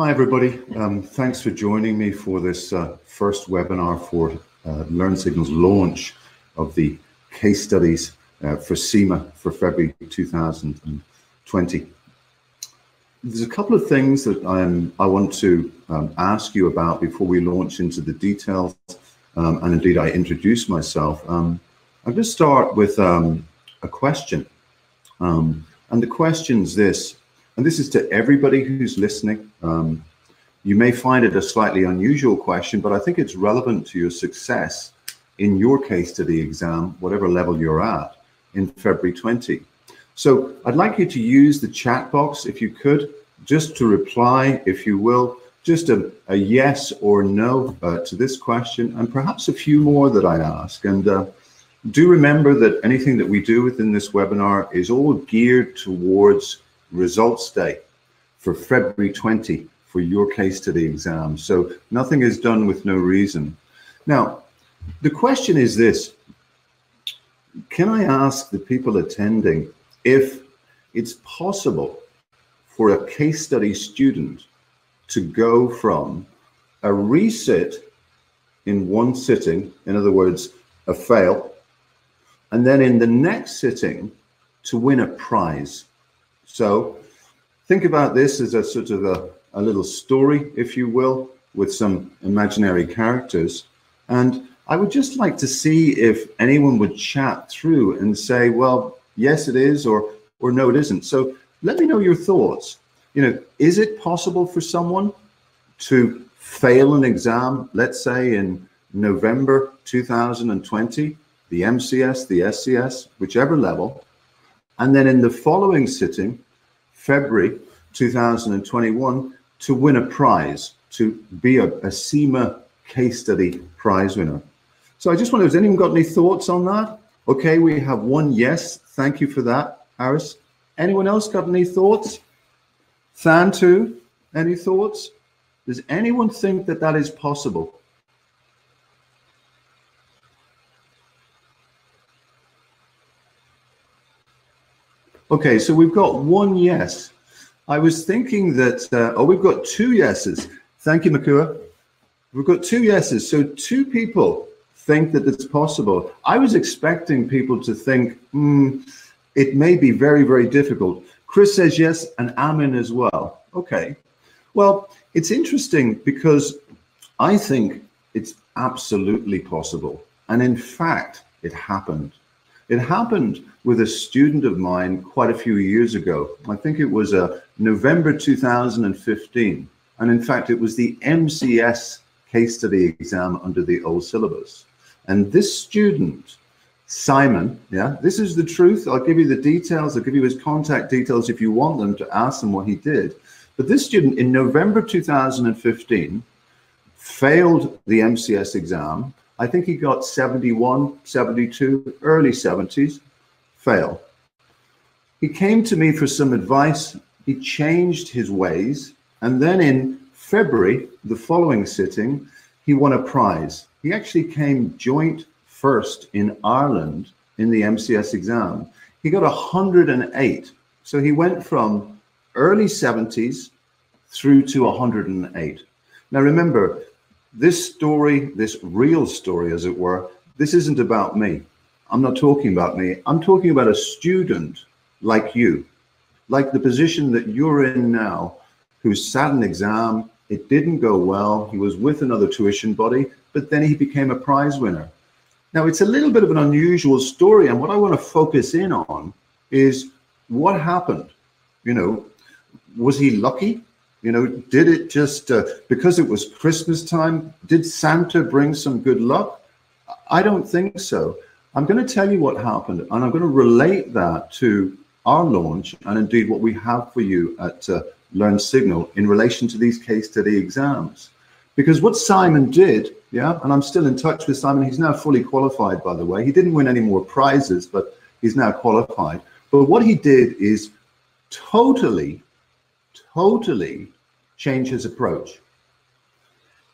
Hi everybody, thanks for joining me for this first webinar for Learnsignal's launch of the case studies for CIMA for February 2020. There's a couple of things that I want to ask you about before we launch into the details, and indeed I introduce myself. I'm going to start with a question, and the question's this. And this is to everybody who's listening. You may find it a slightly unusual question, but I think it's relevant to your success in your case study exam, whatever level you're at, in February 20. So I'd like you to use the chat box, if you could, just to reply, if you will, just a yes or no to this question, and perhaps a few more that I ask. And do remember that anything that we do within this webinar is all geared towards results day for February 20 for your case study exam. So nothing is done with no reason. Now, the question is this: can I ask the people attending if it's possible for a case study student to go from a resit in one sitting, in other words, a fail, and then in the next sitting to win a prize? So think about this as a sort of a little story, if you will, with some imaginary characters. And I would just like to see if anyone would chat through and say, well, yes, it is, or no, it isn't. So let me know your thoughts. You know, is it possible for someone to fail an exam, let's say in November 2020, the MCS, the SCS, whichever level, and then in the following sitting, February 2021, to win a prize, to be a CIMA case study prize winner? So I just wonder, has anyone got any thoughts on that? Okay, we have one yes. Thank you for that, Harris. Anyone else got any thoughts? Thantu, any thoughts? Does anyone think that that is possible? Okay, so we've got one yes. I was thinking that, oh, we've got two yeses. Thank you, Makua. We've got two yeses. So two people think that it's possible. I was expecting people to think, it may be very, very difficult. Chris says yes, and Amin as well. Okay. Well, it's interesting because I think it's absolutely possible. And in fact, it happened. It happened with a student of mine quite a few years ago. I think it was November 2015. And in fact, it was the MCS case study exam under the old syllabus. And this student, Simon, yeah, this is the truth. I'll give you the details. I'll give you his contact details if you want them, to ask him what he did. But this student in November 2015 failed the MCS exam. I think he got 71, 72, early 70s, fail. He came to me for some advice. He changed his ways. And then in February, the following sitting, he won a prize. He actually came joint first in Ireland in the MCS exam. He got 108. So he went from early 70s through to 108. Now remember, this story, this real story, as it were, this isn't about me. I'm not talking about me. I'm talking about a student like you, like the position that you're in now, who sat an exam, it didn't go well, he was with another tuition body, but then he became a prize winner. Now, it's a little bit of an unusual story, and what I want to focus in on is what happened. You know, was he lucky? You know, did it just, because it was Christmas time, did Santa bring some good luck? I don't think so. I'm going to tell you what happened, and I'm going to relate that to our launch, and indeed what we have for you at Learnsignal in relation to these case study exams. Because what Simon did, yeah, and I'm still in touch with Simon, he's now fully qualified, by the way. He didn't win any more prizes, but he's now qualified. But what he did is totally change his approach.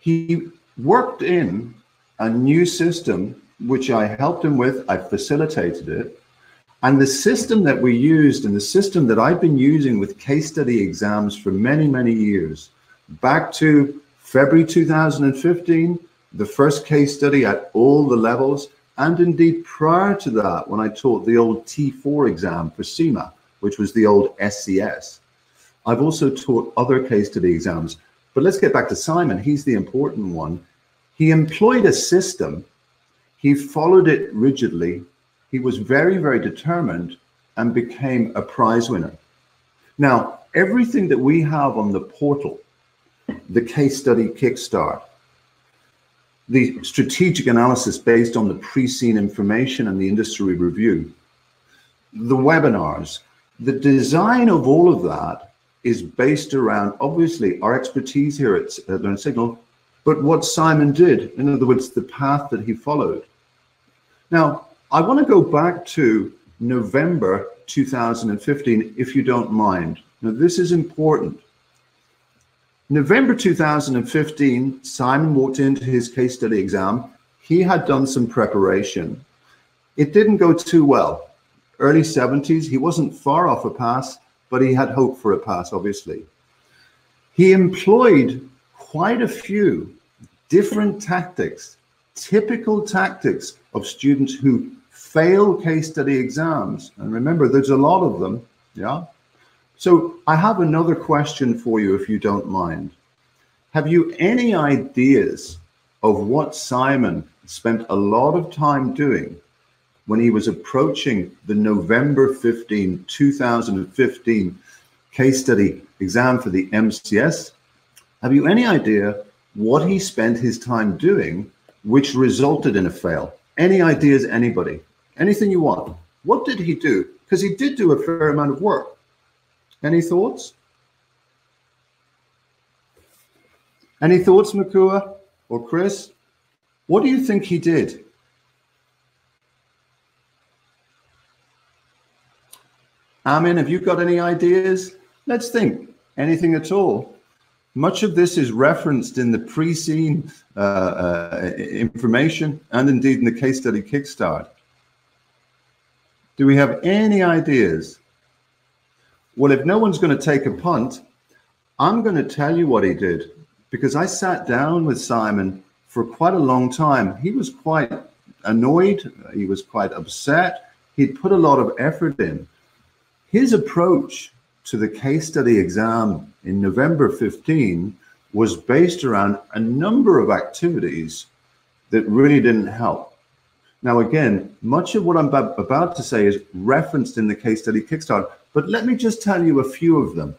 He worked in a new system, which I helped him with. I facilitated it. And the system that we used, and the system that I've been using with case study exams for many, many years, back to February 2015, the first case study at all the levels, and indeed prior to that, when I taught the old T4 exam for CIMA, which was the old SCS. I've also taught other case study exams. But let's get back to Simon. He's the important one. He employed a system. He followed it rigidly. He was very, very determined and became a prize winner. Now, everything that we have on the portal, the case study kickstart, the strategic analysis based on the pre-seen information and the industry review, the webinars, the design of all of that is based around, obviously, our expertise here at Learnsignal, but what Simon did, in other words, the path that he followed. Now, I want to go back to November 2015, if you don't mind. Now, this is important. November 2015, Simon walked into his case study exam. He had done some preparation. It didn't go too well. Early 70s, he wasn't far off a pass, but he had hope for a pass, obviously. He employed quite a few different tactics, typical tactics of students who fail case study exams. And remember, there's a lot of them, yeah? So I have another question for you, if you don't mind. Have you any ideas of what Simon spent a lot of time doing when he was approaching the November 15, 2015 case study exam for the MCS? Have you any idea what he spent his time doing which resulted in a fail? Any ideas, anybody? Anything you want? What did he do? Because he did do a fair amount of work. Any thoughts? Any thoughts, Makua or Chris? What do you think he did? Amin, have you got any ideas? Let's think. Anything at all? Much of this is referenced in the pre-seen information and indeed in the case study kickstart. Do we have any ideas? Well, if no one's going to take a punt, I'm going to tell you what he did, because I sat down with Simon for quite a long time. He was quite annoyed. He was quite upset. He'd put a lot of effort in. His approach to the case study exam in November 15 was based around a number of activities that really didn't help. Now, again, much of what I'm about to say is referenced in the case study kickstart, but let me just tell you a few of them.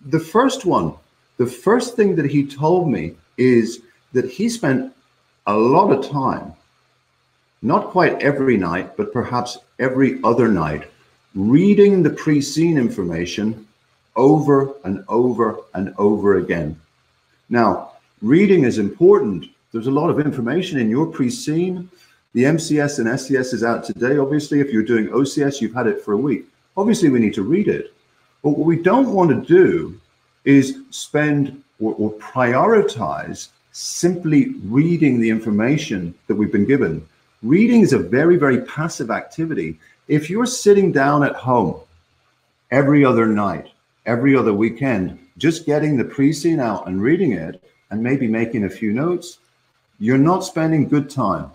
The first one, the first thing that he told me is that he spent a lot of time, not quite every night, but perhaps every other night, reading the pre-seen information over and over and over again. Now, reading is important. There's a lot of information in your pre-seen. The MCS and SCS is out today. Obviously, if you're doing OCS, you've had it for a week. Obviously, we need to read it. But what we don't want to do is spend or prioritize simply reading the information that we've been given. Reading is a very, very passive activity. If you're sitting down at home every other night, every other weekend, just getting the pre-seen out and reading it and maybe making a few notes, you're not spending good time.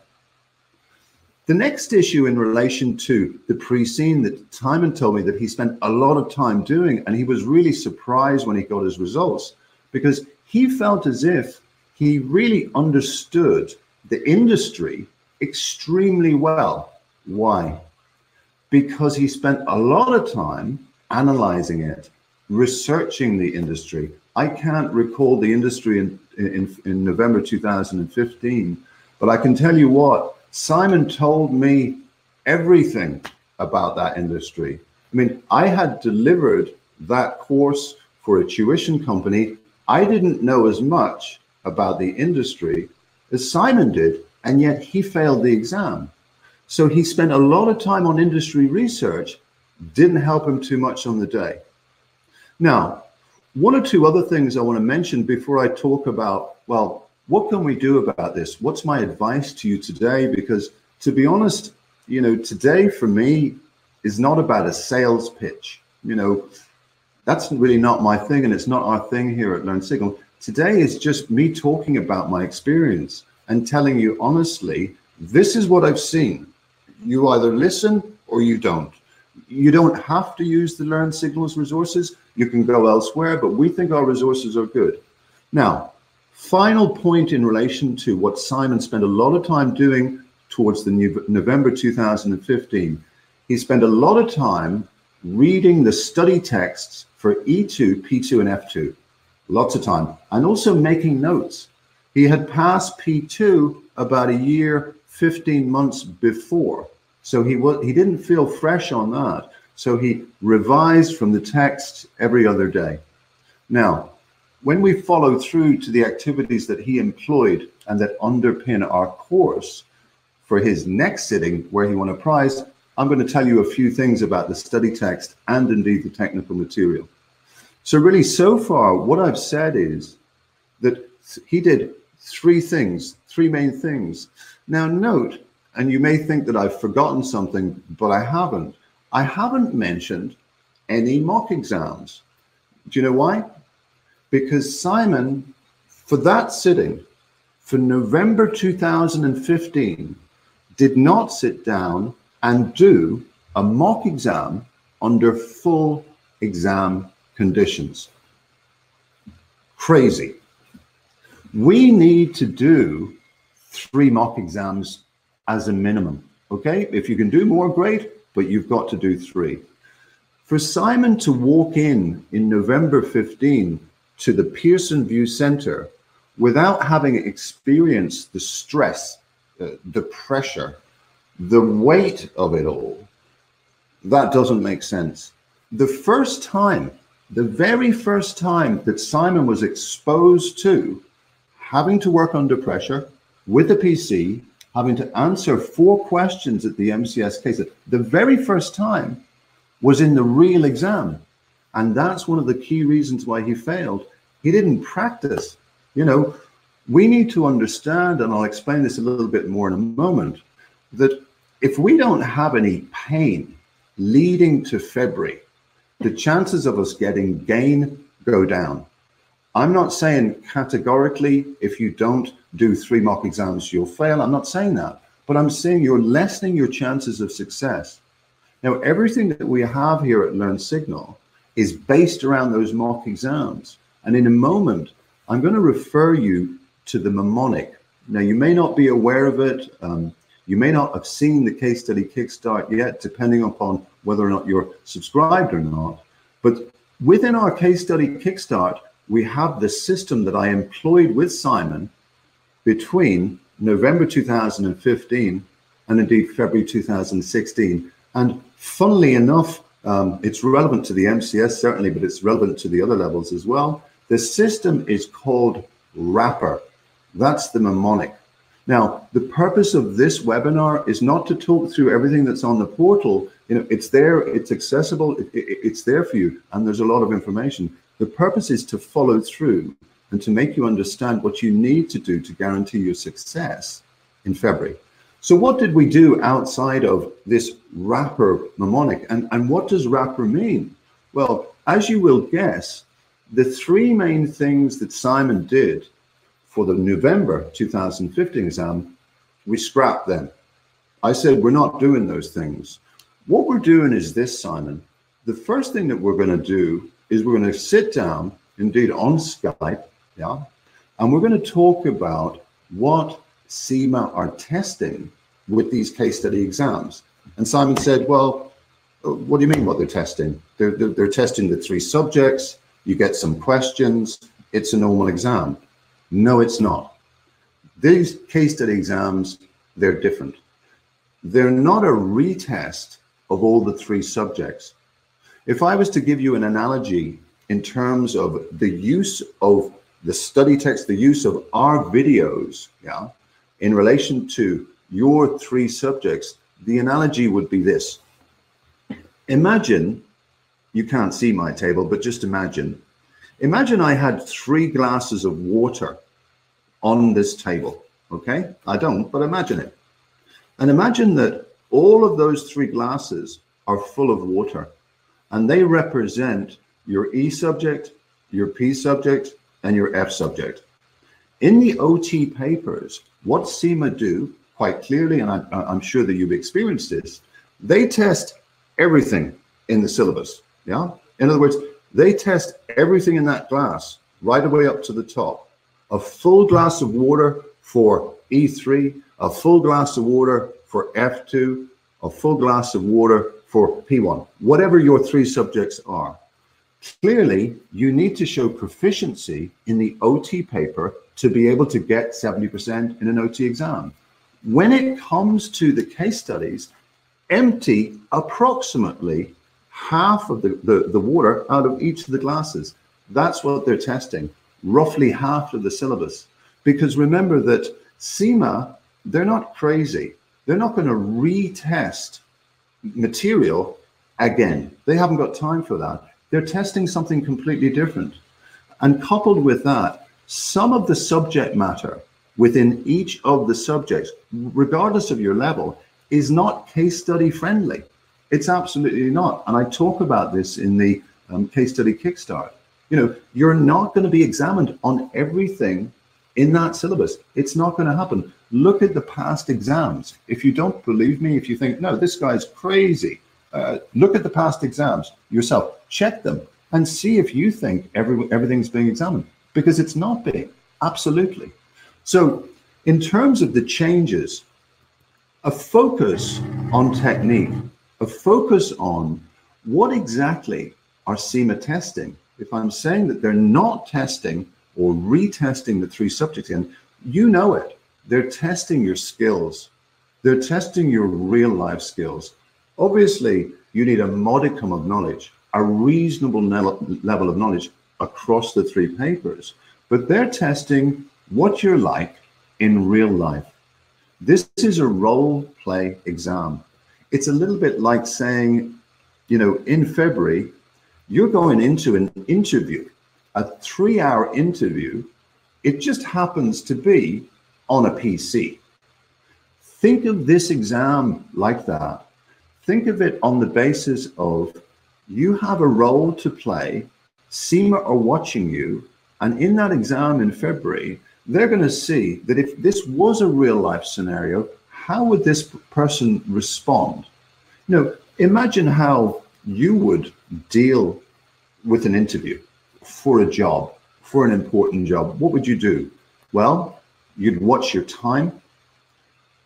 The next issue in relation to the pre-seen that Simon told me that he spent a lot of time doing, and he was really surprised when he got his results, because he felt as if he really understood the industry extremely well. Why? Because he spent a lot of time analyzing it, researching the industry. I can't recall the industry in November 2015, but I can tell you what, Simon told me everything about that industry. I mean, I had delivered that course for a tuition company. I didn't know as much about the industry as Simon did, and yet he failed the exam. So he spent a lot of time on industry research, didn't help him too much on the day. Now, one or two other things I want to mention before I talk about, well, what can we do about this? What's my advice to you today? Because to be honest, you know, today for me is not about a sales pitch. You know, That's really not my thing, and it's not our thing here at Learnsignal. Today is just me talking about my experience and telling you honestly, this is what I've seen. You either listen or you don't. You don't have to use the Learnsignal's resources. You can go elsewhere, but we think our resources are good. Now, final point in relation to what Simon spent a lot of time doing towards the November 2015. He spent a lot of time reading the study texts for E2, P2, and F2. Lots of time, and also making notes. He had passed P2 about a year, 15 months before. So he didn't feel fresh on that. So he revised from the text every other day. Now, when we follow through to the activities that he employed and that underpin our course for his next sitting where he won a prize, I'm going to tell you a few things about the study text and indeed the technical material. So really, so far, what I've said is that he did three main things. Now note, and you may think that I've forgotten something, but I haven't. I haven't mentioned any mock exams. Do you know why? Because Simon, for that sitting, for November 2015, did not sit down and do a mock exam under full exam conditions. Crazy. We need to do 3 mock exams as a minimum, okay? If you can do more, great, but you've got to do 3. For Simon to walk in November 15 to the Pearson View Center without having experienced the stress, the pressure, the weight of it all, that doesn't make sense. The very first time that Simon was exposed to having to work under pressure with a PC, having to answer 4 questions at the MCS case, the very first time was in the real exam. And that's one of the key reasons why he failed. He didn't practice. You know, we need to understand, and I'll explain this a little bit more in a moment, that if we don't have any pain leading to February, the chances of us getting gain go down. I'm not saying categorically, if you don't do 3 mock exams, you'll fail. I'm not saying that, but I'm saying you're lessening your chances of success. Now, everything that we have here at Learnsignal is based around those mock exams. And in a moment, I'm going to refer you to the mnemonic. Now, you may not be aware of it. You may not have seen the case study kickstart yet, depending upon whether or not you're subscribed or not. But within our case study kickstart, we have the system that I employed with Simon between November 2015 and indeed February 2016. And funnily enough, it's relevant to the MCS certainly, but it's relevant to the other levels as well. The system is called Wrapper. That's the mnemonic. Now, the purpose of this webinar is not to talk through everything that's on the portal. You know, it's there, it's accessible, it's there for you, and there's a lot of information. The purpose is to follow through and to make you understand what you need to do to guarantee your success in February. So what did we do outside of this Wrapper mnemonic? And what does Wrapper mean? Well, as you will guess, the 3 main things that Simon did for the November 2015 exam, we scrapped them. I said, we're not doing those things. What we're doing is this, Simon. The first thing that we're going to do is we're going to sit down, indeed on Skype, yeah, and we're going to talk about what CIMA are testing with these case study exams. And Simon said, well, what do you mean what they're testing? They're testing the 3 subjects, you get some questions, it's a normal exam. No, it's not. These case study exams, they're different. They're not a retest of all the 3 subjects. If I was to give you an analogy in terms of the use of the study text, the use of our videos, yeah, in relation to your 3 subjects, the analogy would be this. Imagine, you can't see my table, but just imagine I had 3 glasses of water on this table, okay? I don't, but imagine it. And imagine that all of those 3 glasses are full of water, and they represent your E subject, your P subject, and your F subject. In the OT papers, what CIMA do quite clearly, and I'm sure that you've experienced this, they test everything in the syllabus. Yeah. In other words, they test everything in that glass right away up to the top. A full glass of water for E3, a full glass of water for F2, a full glass of water for P1, whatever your three subjects are. Clearly, you need to show proficiency in the OT paper to be able to get 70% in an OT exam. When it comes to the case studies, empty approximately half of the water out of each of the glasses. That's what they're testing, roughly half of the syllabus. Because remember that CIMA, they're not crazy. They're not going to retest material again. They haven't got time for that. They're testing something completely different. And coupled with that, some of the subject matter within each of the subjects, regardless of your level, is not case study friendly. It's absolutely not. And I talk about this in the case study kickstart. You know, you're not going to be examined on everything in that syllabus. It's not going to happen. Look at the past exams. If you don't believe me, if you think, no, this guy's crazy, look at the past exams yourself, check them and see if you think everything's being examined, because it's not being, absolutely. So in terms of the changes, a focus on technique, a focus on what exactly are CIMA testing. If I'm saying that they're not testing or retesting the three subjects in, you know it. They're testing your skills. They're testing your real life skills. Obviously, you need a modicum of knowledge, a reasonable level of knowledge across the three papers, but they're testing what you're like in real life. This is a role play exam. It's a little bit like saying, you know, in February, you're going into an interview, a 3-hour interview. It just happens to be on a PC. Think of this exam like that. Think of it on the basis of you have a role to play, CIMA are watching you, and in that exam in February, they're going to see that if this was a real life scenario, how would this person respond? You know, imagine how you would deal with an interview for a job, for an important job. What would you do? Well, you'd watch your time.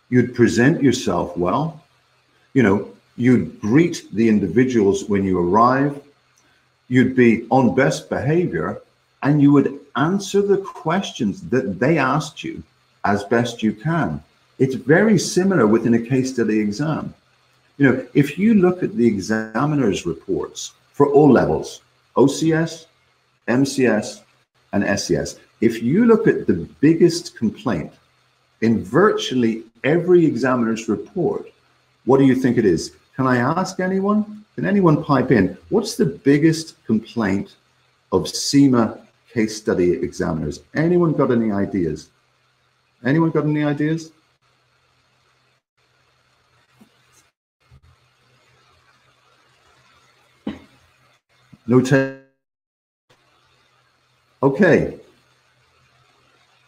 You'd present yourself well. You know, you'd greet the individuals when you arrive. You'd be on best behavior, and you would answer the questions that they asked you as best you can. It's very similar within a case study exam. You know, if you look at the examiner's reports for all levels, OCS, MCS, and SCS, if you look at the biggest complaint in virtually every examiner's report, what do you think it is? Can I ask anyone? Can anyone pipe in? What's the biggest complaint of CIMA case study examiners? Anyone got any ideas? Anyone got any ideas? No take. Okay.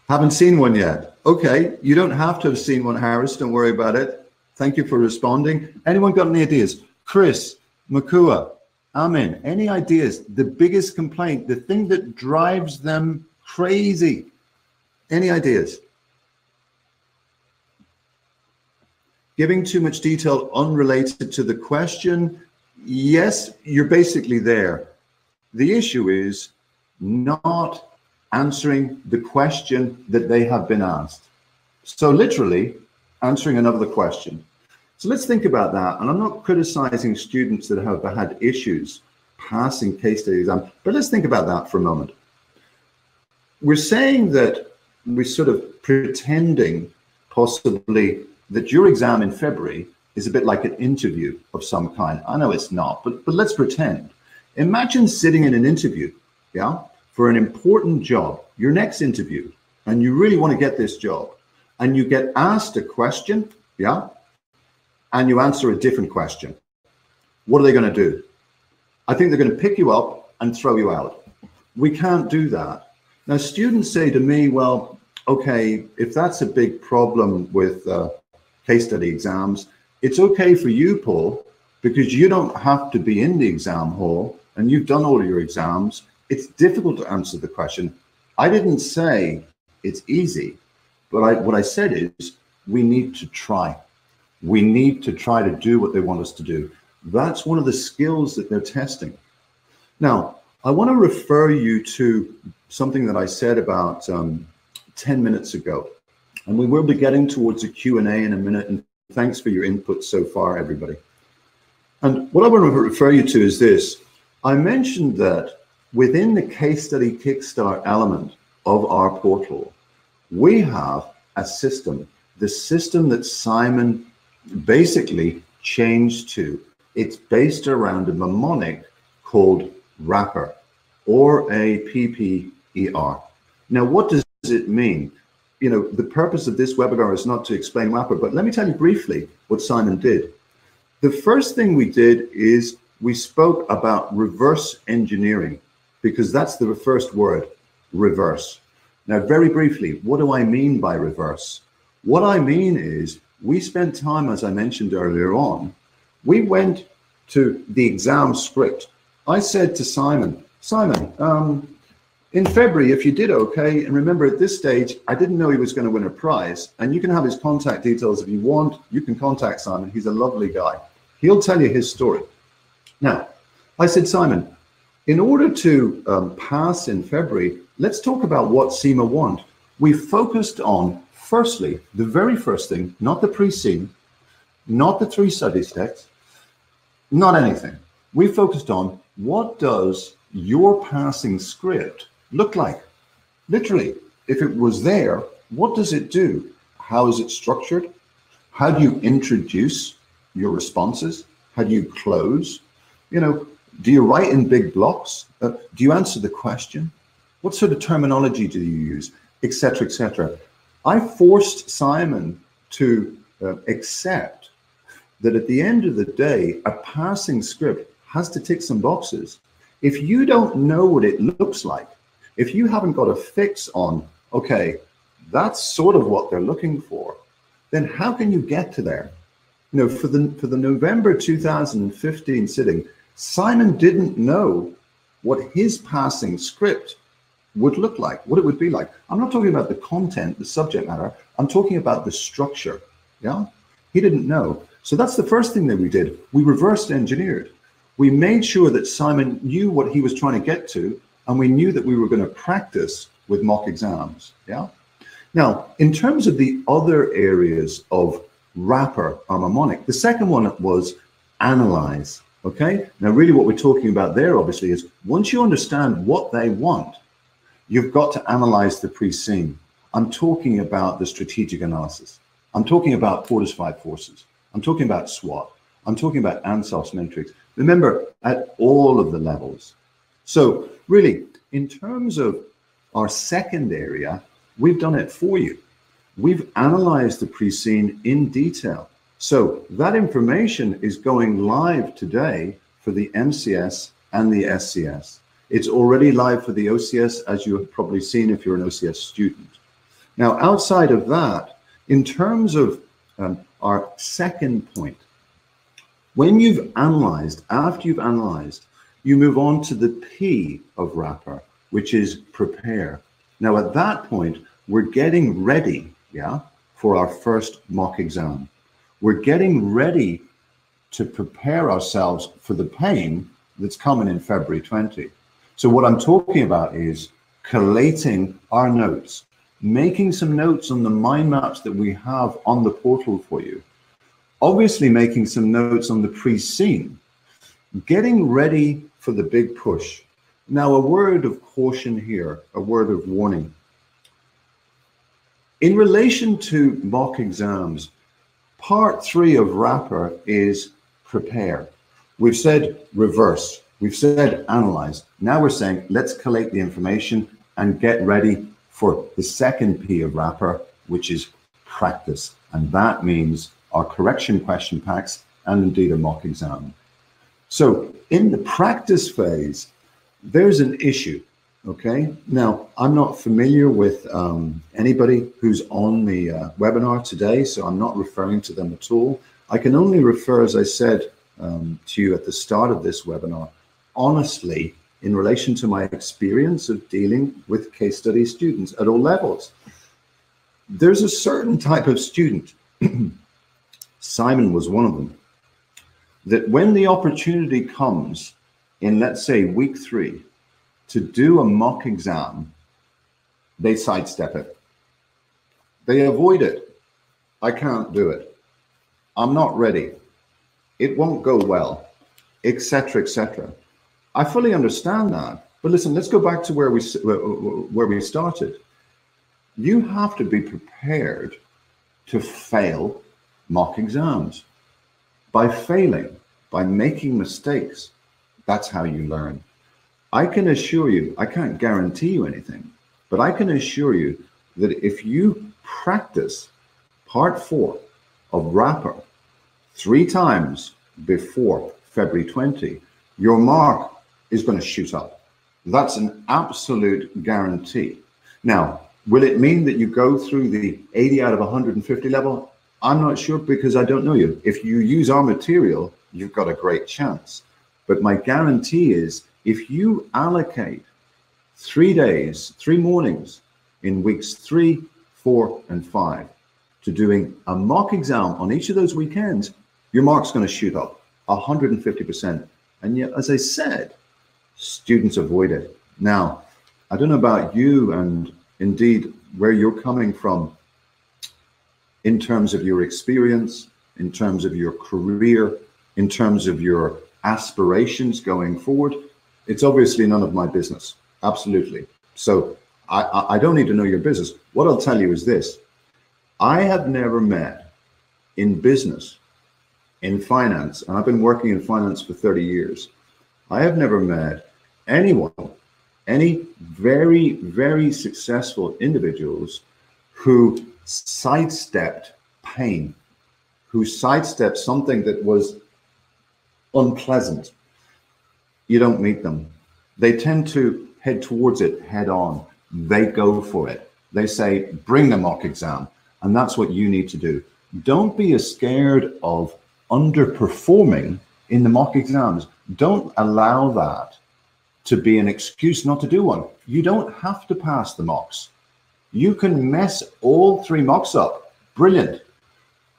Haven't seen one yet. Okay, you don't have to have seen one, Harris. Don't worry about it. Thank you for responding. Anyone got any ideas? Chris, Makua, Amin, any ideas? The biggest complaint, the thing that drives them crazy. Any ideas? Giving too much detail unrelated to the question. Yes, you're basically there. The issue is not answering the question that they have been asked. So literally answering another question. So let's think about that. And I'm not criticizing students that have had issues passing case study exam, but let's think about that for a moment. We're saying that we're sort of pretending possibly that your exam in February is a bit like an interview of some kind. I know it's not, but let's pretend. Imagine sitting in an interview, yeah, for an important job, your next interview, and you really want to get this job, and you get asked a question, yeah, and you answer a different question. What are they going to do? I think they're going to pick you up and throw you out. We can't do that. Now, students say to me, well, okay, if that's a big problem with case study exams, it's okay for you, Paul, because you don't have to be in the exam hall and you've done all of your exams. It's difficult to answer the question. I didn't say it's easy, but what I said is we need to try. We need to try to do what they want us to do. That's one of the skills that they're testing. Now, I want to refer you to something that I said about 10 minutes ago, and we will be getting towards a Q&A in a minute, and thanks for your input so far, everybody. And what I want to refer you to is this. I mentioned that within the case study kickstart element of our portal, we have a system, the system that Simon basically changed to. It's based around a mnemonic called wrapper, or a PPER. Now, what does it mean? You know, the purpose of this webinar is not to explain wrapper, but let me tell you briefly what Simon did. The first thing we did is we spoke about reverse engineering, because that's the first word, reverse. Now, very briefly, what do I mean by reverse? What I mean is we spent time, as I mentioned earlier on, we went to the exam script. I said to Simon, in February, if you did okay, and remember at this stage, I didn't know he was going to win a prize, and you can have his contact details if you want. You can contact Simon. He's a lovely guy. He'll tell you his story. Now, I said, Simon, in order to pass in February, let's talk about what CIMA want. We focused on, firstly, the very first thing, not the pre-SEAM, not the 3 study texts, not anything. We focused on what does your passing script look like? Literally, if it was there, what does it do? How is it structured? How do you introduce your responses? How do you close? You know, do you write in big blocks? Do you answer the question? What sort of terminology do you use? Etc., etc. I forced Simon to accept that at the end of the day, a passing script has to tick some boxes. If you don't know what it looks like, if you haven't got a fix on, okay, that's sort of what they're looking for, then how can you get to there? You know, for the November 2015 sitting, Simon didn't know what his passing script would look like, what it would be like. I'm not talking about the content, the subject matter. I'm talking about the structure. Yeah, he didn't know. So that's the first thing that we did. We reversed engineered. We made sure that Simon knew what he was trying to get to, and we knew that we were going to practice with mock exams. Yeah. Now, in terms of the other areas of wrapper or mnemonic, the second one was analyze. Okay. Now, really what we're talking about there, obviously, is once you understand what they want, you've got to analyze the pre-SEAM. I'm talking about the strategic analysis. I'm talking about Porter's 5 forces. I'm talking about SWOT. I'm talking about Ansof's matrix. Remember, at all of the levels. So really, in terms of our second area, we've done it for you. We've analyzed the pre-SEAM in detail. So that information is going live today for the MCS and the SCS. It's already live for the OCS, as you have probably seen if you're an OCS student. Now, outside of that, in terms of our second point, when you've analyzed, after you've analyzed, you move on to the P of wrapper, which is prepare. Now, at that point, we're getting ready, yeah, for our first mock exam. We're getting ready to prepare ourselves for the pain that's coming in February 20. So what I'm talking about is collating our notes, making some notes on the mind maps that we have on the portal for you. Obviously making some notes on the pre-SEAM, getting ready for the big push. Now, a word of caution here, a word of warning. In relation to mock exams, part 3 of wrapper is prepare. We've said reverse. We've said analyze. Now we're saying let's collate the information and get ready for the second P of wrapper, which is practice. And that means our correction question packs and indeed a mock exam. So in the practice phase, there's an issue. Okay, now I'm not familiar with anybody who's on the webinar today, so I'm not referring to them at all. I can only refer, as I said to you at the start of this webinar, honestly, in relation to my experience of dealing with case study students at all levels. There's a certain type of student, Simon was one of them, that when the opportunity comes in, let's say, week 3, to do a mock exam, they sidestep it. They avoid it. I can't do it. I'm not ready. It won't go well, etc., etc. I fully understand that. But listen, let's go back to where we started. You have to be prepared to fail mock exams. By failing, by making mistakes, that's how you learn. I can assure you, I can't guarantee you anything, but I can assure you that if you practice part 4 of Wrapper 3 times before February 20, your mark is going to shoot up. That's an absolute guarantee. Now, will it mean that you go through the 80 out of 150 level? I'm not sure, because I don't know you. If you use our material, you've got a great chance. But my guarantee is, if you allocate 3 days, 3 mornings in weeks 3, 4, and 5 to doing a mock exam on each of those weekends, your mark's going to shoot up 150%. And yet, as I said, students avoid it. Now, I don't know about you and indeed where you're coming from in terms of your experience, in terms of your career, in terms of your aspirations going forward. It's obviously none of my business. Absolutely. So I don't need to know your business. What I'll tell you is this. I have never met in business, in finance, and I've been working in finance for 30 years. I have never met anyone, any very, very successful individuals who sidestepped pain, who sidestepped something that was unpleasant. You don't meet them. They tend to head towards it head on. They go for it. They say, bring the mock exam. And that's what you need to do. Don't be scared of underperforming in the mock exams. Don't allow that to be an excuse not to do one. You don't have to pass the mocks. You can mess all 3 mocks up. Brilliant.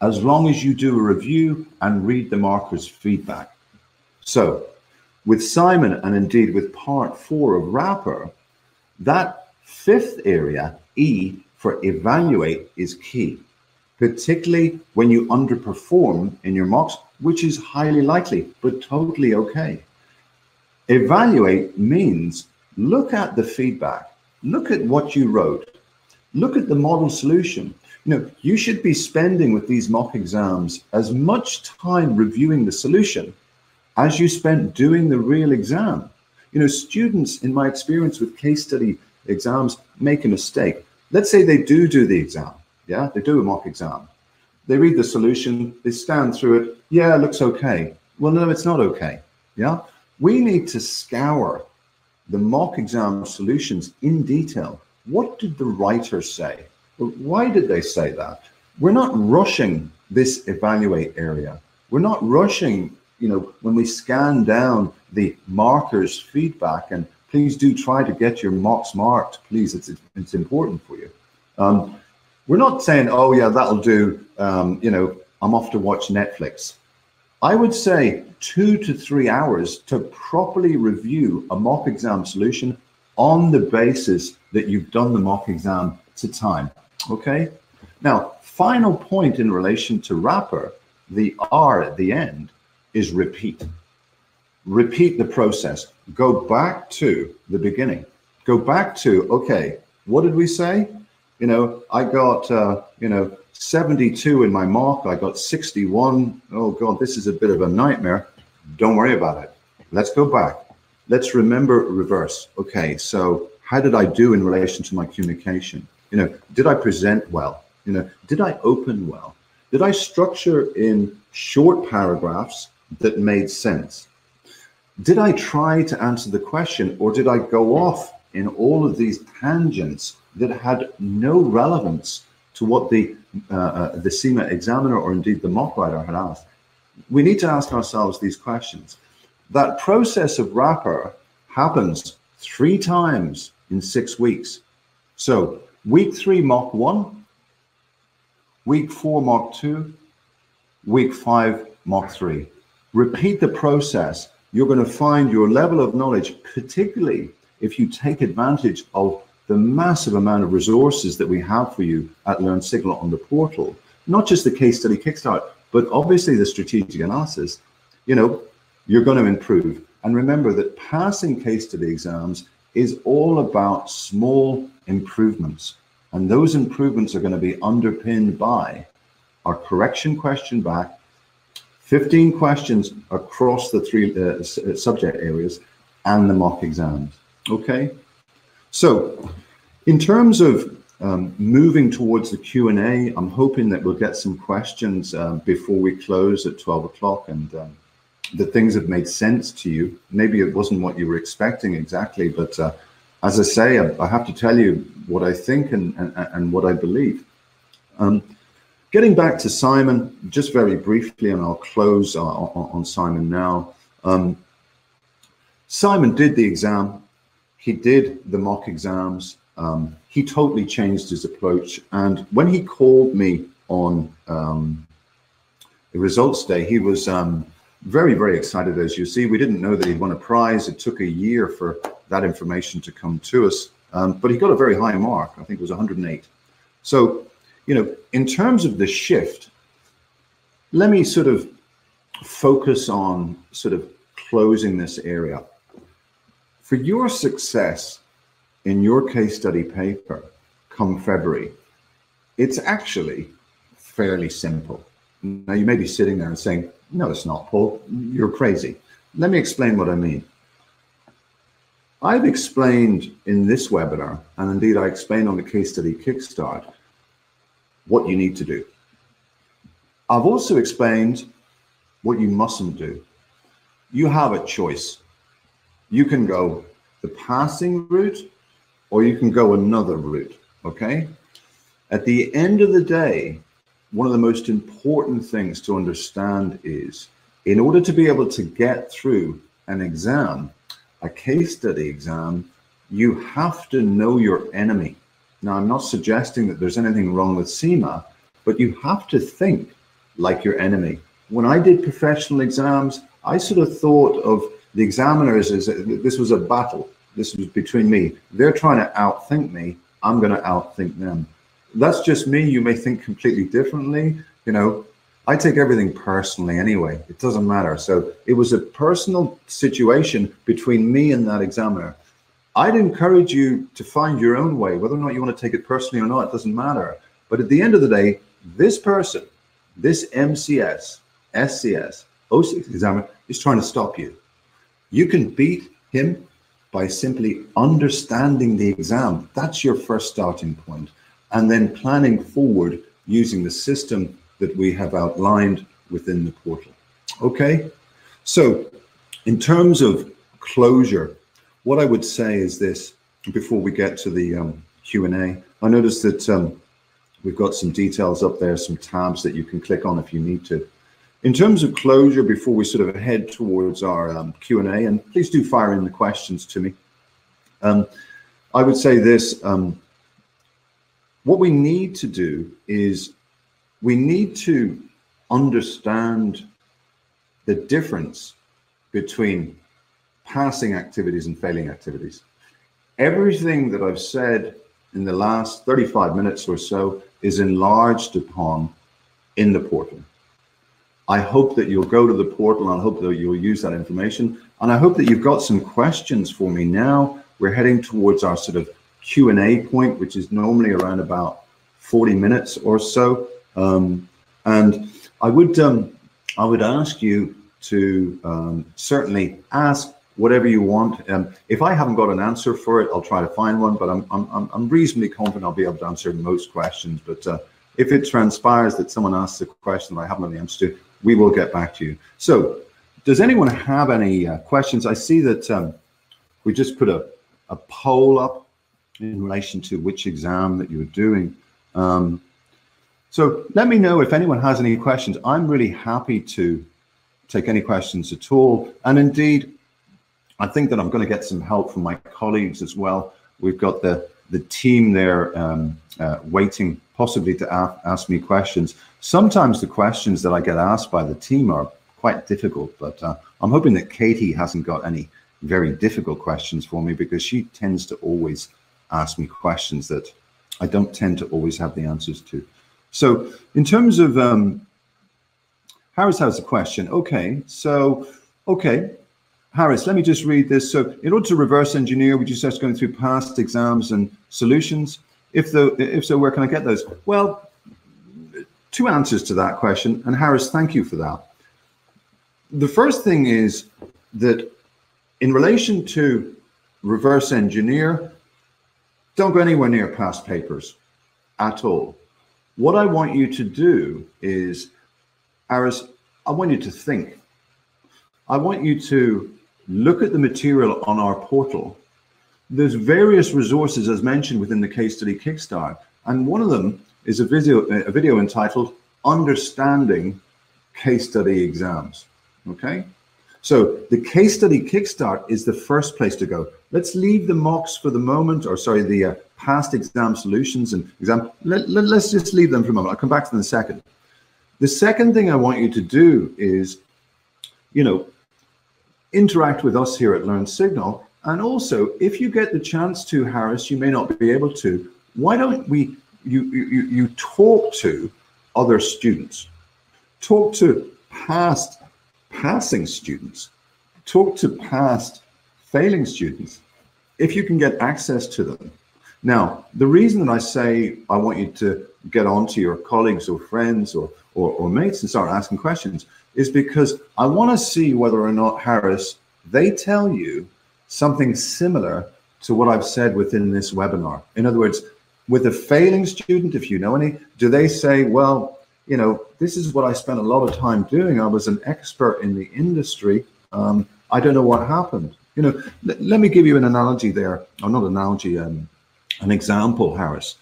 As long as you do a review and read the marker's feedback. So, with Simon, and indeed with part 4 of Wrapper, that 5th area, E, for evaluate, is key, particularly when you underperform in your mocks, which is highly likely, but totally okay. Evaluate means look at the feedback, look at what you wrote, look at the model solution. You know, you should be spending with these mock exams as much time reviewing the solution as you spent doing the real exam. You know, students, in my experience with case study exams, make a mistake. Let's say they do the exam. Yeah, they do a mock exam. They read the solution, they scan through it. Yeah, it looks okay. Well, no, it's not okay. Yeah, we need to scour the mock exam solutions in detail. What did the writer say? Why did they say that? We're not rushing this evaluate area. We're not rushing, you know, when we scan down the markers feedback, and please do try to get your mocks marked, please, it's important for you. We're not saying, oh yeah, that'll do, you know, I'm off to watch Netflix. I would say 2 to 3 hours to properly review a mock exam solution on the basis that you've done the mock exam to time, okay? Now, final point in relation to Wrapper, the R at the end, is repeat. Repeat the process. Go back to the beginning. Go back to, okay, what did we say? You know, I got, you know, 72 in my mock. I got 61. Oh God, this is a bit of a nightmare. Don't worry about it. Let's go back. Let's remember reverse. Okay, so how did I do in relation to my communication? You know, did I present well? You know, did I open well? Did I structure in short paragraphs that made sense? did I try to answer the question, or did I go off in all of these tangents that had no relevance to what the CIMA examiner or indeed the mock writer had asked? We need to ask ourselves these questions. That process of wrapper happens 3 times in 6 weeks. So week 3, mock 1, week 4, mock 2, week 5, mock 3. Repeat the process. You're going to find your level of knowledge, particularly if you take advantage of the massive amount of resources that we have for you at Learnsignal on the portal, not just the case study kickstart, but obviously the strategic analysis. You know, you're going to improve. And remember that passing case study exams is all about small improvements. And those improvements are going to be underpinned by our correction question back, 15 questions across the 3 subject areas, and the mock exams. Okay, so in terms of moving towards the Q&A, I'm hoping that we'll get some questions before we close at 12 o'clock, and that things have made sense to you. Maybe it wasn't what you were expecting exactly, but as I say, I have to tell you what I think and what I believe. Getting back to Simon, just very briefly, and I'll close on Simon now. Simon did the exam. He did the mock exams. He totally changed his approach. And when he called me on the results day, he was very, very excited. As you see, we didn't know that he'd won a prize. It took a year for that information to come to us. But he got a very high mark. I think it was 108. So, you know, in terms of the shift, let me sort of focus on sort of closing this area. For your success in your case study paper come February, it's actually fairly simple. Now, you may be sitting there and saying, no, it's not, Paul, you're crazy. Let me explain what I mean. I've explained in this webinar, and indeed I explained on the case study kickstart, what you need to do. I've also explained what you mustn't do. You have a choice. You can go the passing route, or you can go another route, okay? At the end of the day, one of the most important things to understand is, in order to be able to get through an exam, a case study exam, you have to know your enemy. Now, I'm not suggesting that there's anything wrong with CIMA, but you have to think like your enemy. When I did professional exams, I sort of thought of the examiners as this was a battle. This was between me. They're trying to outthink me. I'm going to outthink them. That's just me. You may think completely differently. You know, I take everything personally anyway. It doesn't matter. So it was a personal situation between me and that examiner. I'd encourage you to find your own way. Whether or not you want to take it personally or not, it doesn't matter. But at the end of the day, this person, this MCS, SCS, O6 examiner is trying to stop you. You can beat him by simply understanding the exam. That's your first starting point. And then planning forward using the system that we have outlined within the portal. Okay, so in terms of closure, what I would say is this, before we get to the Q&A. I noticed that we've got some details up there, some tabs that you can click on if you need to. In terms of closure, before we sort of head towards our Q&A, and please do fire in the questions to me, I would say this, what we need to do is we need to understand the difference between passing activities and failing activities. Everything that I've said in the last 35 minutes or so is enlarged upon in the portal. I hope that you'll go to the portal, and I hope that you'll use that information. And I hope that you've got some questions for me now. We're heading towards our sort of Q&A point, which is normally around about 40 minutes or so. And I would ask you to certainly ask whatever you want. If I haven't got an answer for it, I'll try to find one, but I'm reasonably confident I'll be able to answer most questions. But if it transpires that someone asks a question that I haven't got the answer to, we will get back to you. So Does anyone have any questions? I see that we just put a poll up in relation to which exam that you're doing. So let me know if anyone has any questions. I'm really happy to take any questions at all. And indeed, I think that I'm going to get some help from my colleagues as well. We've got the team there waiting possibly to ask me questions. Sometimes the questions that I get asked by the team are quite difficult, but I'm hoping that Katie hasn't got any very difficult questions for me, because she tends to always ask me questions that I don't tend to always have the answers to. So in terms of, Harris has a question. Okay, so, okay. Harris, let me just read this. So in order to reverse engineer, we just start going through past exams and solutions. If so, where can I get those? Well, two answers to that question. And Harris, thank you for that. The first thing is that in relation to reverse engineer, don't go anywhere near past papers at all. What I want you to do is, Harris, I want you to think. I want you to look at the material on our portal. There's various resources, as mentioned, within the case study Kickstart, and one of them is a video entitled Understanding Case Study Exams. Okay, so the case study Kickstart is the first place to go. Let's leave the mocks for the moment, or sorry, the past exam solutions and exam. Let's just leave them for a moment. I'll come back to them in a second. The second thing I want you to do is, you know, interact with us here at Learnsignal. And also, if you get the chance to, Harris, you may not be able to, why don't you talk to other students, talk to past passing students, talk to past failing students, if you can get access to them. Now, the reason that I say I want you to get on to your colleagues or friends or mates and start asking questions is because I want to see whether or not, Harris, they tell you something similar to what I've said within this webinar. In other words, with a failing student, if you know any, do they say, well, you know, this is what I spent a lot of time doing. I was an expert in the industry. I don't know what happened. You know, let me give you an analogy there, or not analogy, an example, Harris,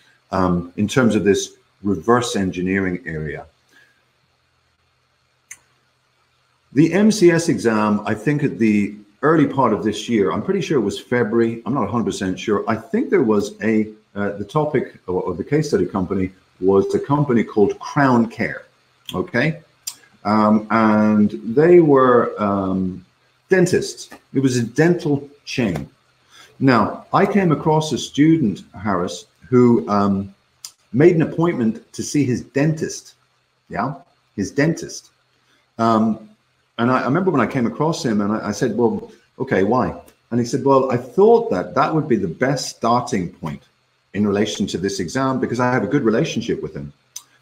in terms of this reverse engineering area. The MCS exam, I think at the early part of this year, I'm pretty sure it was February, I'm not 100% sure. I think there was the topic or the case study company was a company called Crown Care, okay? And they were dentists. It was a dental chain. Now, I came across a student, Harris, who made an appointment to see his dentist, yeah, his dentist. And I remember when I came across him and I said, well, okay, why? And he said, well, I thought that would be the best starting point in relation to this exam because I have a good relationship with him.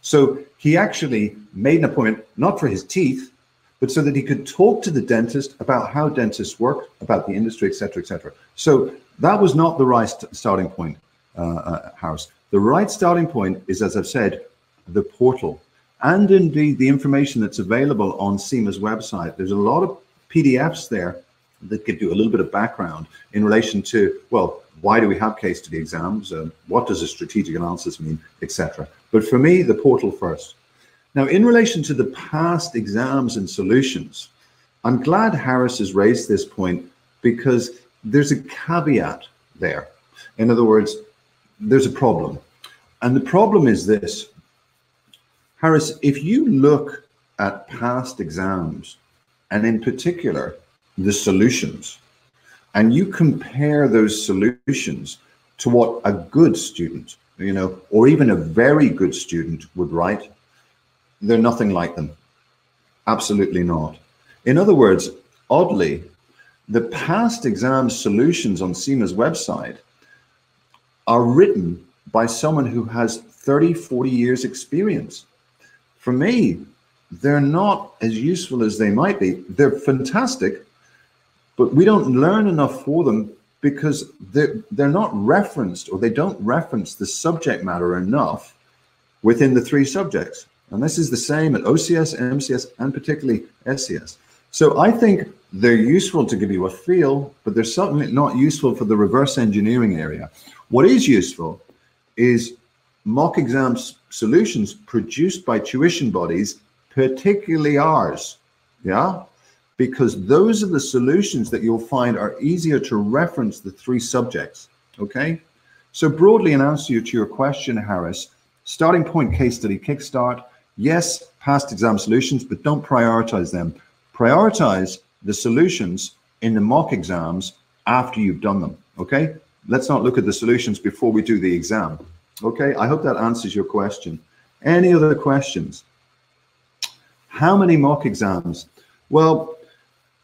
So he actually made an appointment, not for his teeth, but so that he could talk to the dentist about how dentists work, about the industry, et cetera, et cetera. So that was not the right starting point, Harris. The right starting point is, as I've said, the portal. And indeed, the information that's available on CIMA's website. There's a lot of PDFs there that give you a little bit of background in relation to, well, why do we have case study exams? What does a strategic analysis mean, etc. But for me, the portal first. Now, in relation to the past exams and solutions, I'm glad Harris has raised this point because there's a caveat there. In other words, there's a problem. And the problem is this. Harris, if you look at past exams, and in particular, the solutions, and you compare those solutions to what a good student, you know, or even a very good student would write, they're nothing like them. Absolutely not. In other words, oddly, the past exam solutions on CIMA's website are written by someone who has 30, 40 years experience. For me, they're not as useful as they might be. They're fantastic, but we don't learn enough for them because they're not referenced, or they don't reference the subject matter enough within the three subjects. And this is the same at OCS, MCS, and particularly SCS. So I think they're useful to give you a feel, but they're certainly not useful for the reverse engineering area. What is useful is mock exam solutions produced by tuition bodies, particularly ours, yeah? Because those are the solutions that you'll find are easier to reference the 3 subjects, okay? So broadly, in answer to your question, Harris, starting point case study kickstart, yes, past exam solutions, but don't prioritize them. Prioritize the solutions in the mock exams after you've done them, okay? Let's not look at the solutions before we do the exam, okay? I hope that answers your question. Any other questions? How many mock exams? Well,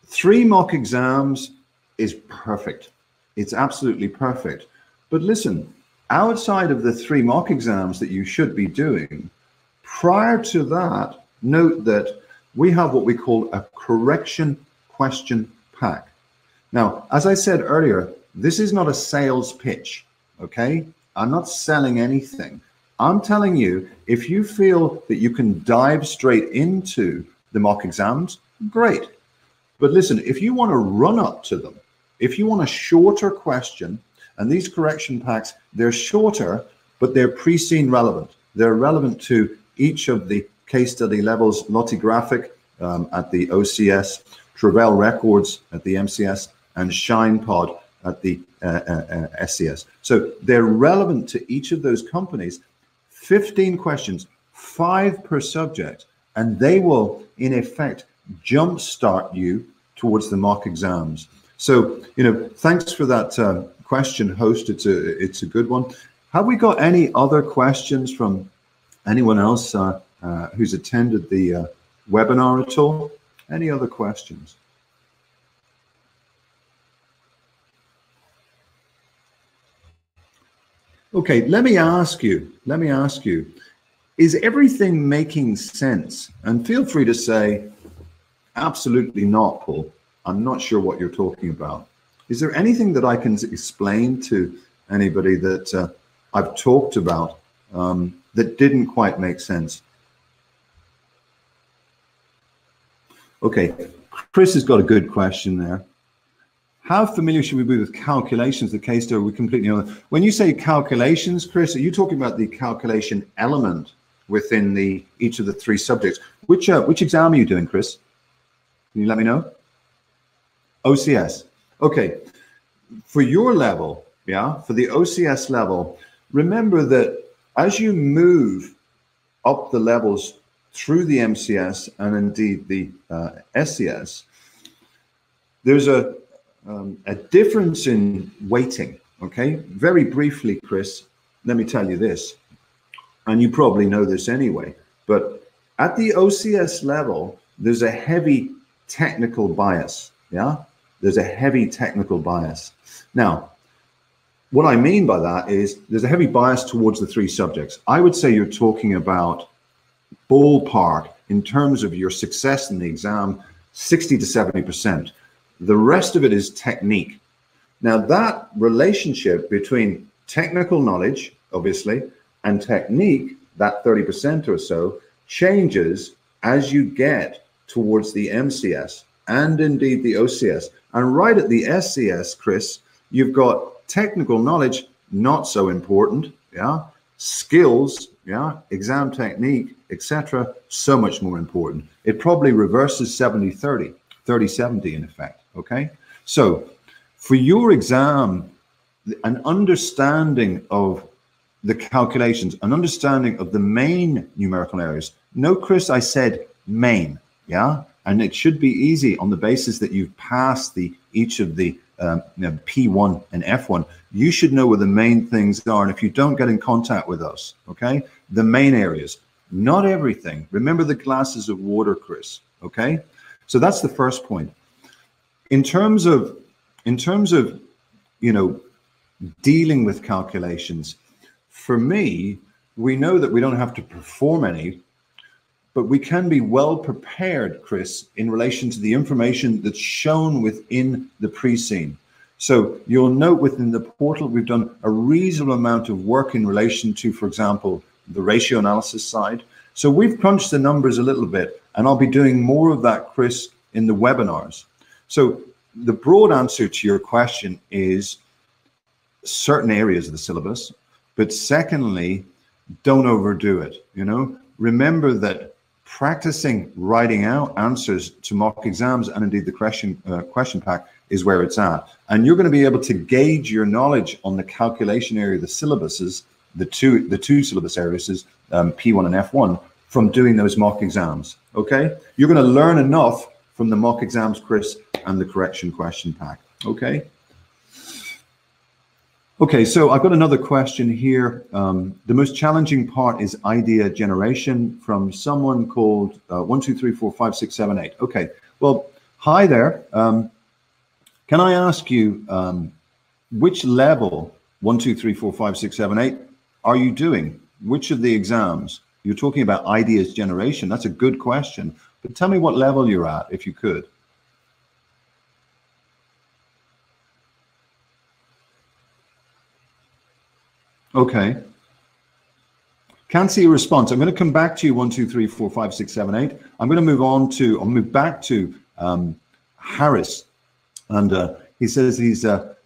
3 mock exams is perfect. It's absolutely perfect. But listen, outside of the 3 mock exams that you should be doing, prior to that, note that we have what we call a correction question pack. Now, as I said earlier, this is not a sales pitch, okay? I'm not selling anything. I'm telling you, if you feel that you can dive straight into the mock exams, great. But listen, if you want to run up to them, if you want a shorter question, and these correction packs, they're shorter, but they're pre-scene relevant. They're relevant to each of the case study levels, Lottie Graphic at the OCS, Travell Records at the MCS, and ShinePod at the SCS. So they're relevant to each of those companies. 15 questions, 5 per subject, and they will, in effect, jumpstart you towards the mock exams. So, you know, thanks for that question, host. It's a good one. Have we got any other questions from anyone else who's attended the webinar at all? Any other questions? Okay, let me ask you, is everything making sense? And feel free to say, absolutely not, Paul. I'm not sure what you're talking about. Is there anything that I can explain to anybody that I've talked about that didn't quite make sense? Okay, Chris has got a good question there. How familiar should we be with calculations? The case study we completely know. When you say calculations, Chris, are you talking about the calculation element within each of the 3 subjects? Which exam are you doing, Chris? Can you let me know? OCS. Okay. For your level, yeah, for the OCS level, remember that as you move up the levels through the MCS and indeed the SCS, there's a difference in weighting, okay? Very briefly, Chris, let me tell you this, and you probably know this anyway, but at the OCS level, there's a heavy technical bias, yeah? There's a heavy technical bias. Now, what I mean by that is there's a heavy bias towards the 3 subjects. I would say you're talking about ballpark in terms of your success in the exam, 60 to 70%. The rest of it is technique. Now that relationship between technical knowledge, obviously, and technique, that 30% or so, changes as you get towards the MCS and indeed the OCS. And right at the SCS, Chris, you've got technical knowledge, not so important, yeah? Skills, yeah, exam technique, etc., so much more important. It probably reverses 70-30, 30-70 in effect, okay? So for your exam, an understanding of the calculations, an understanding of the main numerical areas. No, Chris, I said main, yeah? And it should be easy on the basis that you've passed each of the P1 and F1. You should know where the main things are. And if you don't get in contact with us, okay, the main areas, not everything. Remember the glasses of water, Chris, okay? So that's the first point. In terms of, you know, dealing with calculations, for me, we know that we don't have to perform any, but we can be well prepared, Chris, in relation to the information that's shown within the pre-scene. So you'll note within the portal, we've done a reasonable amount of work in relation to, for example, the ratio analysis side. So we've crunched the numbers a little bit, and I'll be doing more of that, Chris, in the webinars. So the broad answer to your question is certain areas of the syllabus, but secondly, don't overdo it. You know, remember that practicing writing out answers to mock exams and indeed the question pack is where it's at. And you're going to be able to gauge your knowledge on the calculation area of the syllabuses, the two syllabus areas, P1 and F1, from doing those mock exams. Okay, you're going to learn enough from the mock exams, Chris, and the correction question pack. Okay. Okay, so I've got another question here. The most challenging part is idea generation from someone called 1, 2, 3, 4, 5, 6, 7, 8. Okay, well, hi there. Can I ask you which level 1, 2, 3, 4, 5, 6, 7, 8 are you doing? Which of the exams? You're talking about ideas generation. That's a good question. But tell me what level you're at, if you could. Okay. Can't see a response. I'm going to come back to you. 1, 2, 3, 4, 5, 6, 7, 8. I'm going to move on to, I'll move back to Harris. And he says he's a